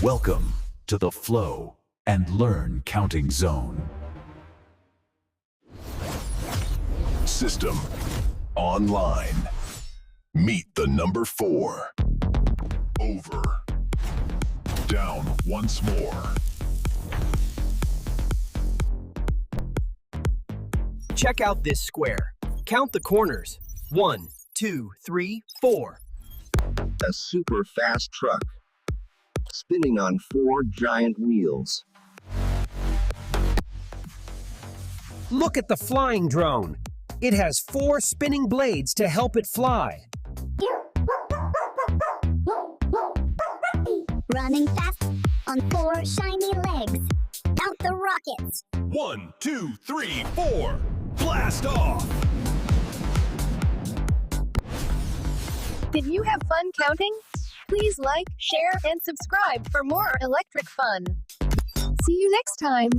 Welcome to the Flow and Learn counting zone. System online. Meet the number 4. Over. Down once more. Check out this square. Count the corners. 1, 2, 3, 4. A super fast truck, spinning on 4 giant wheels. Look at the flying drone. It has 4 spinning blades to help it fly. Running fast on 4 shiny legs. Count the rockets. 1, 2, 3, 4. Blast off! Did you have fun counting? Please like, share, and subscribe for more electric fun. See you next time.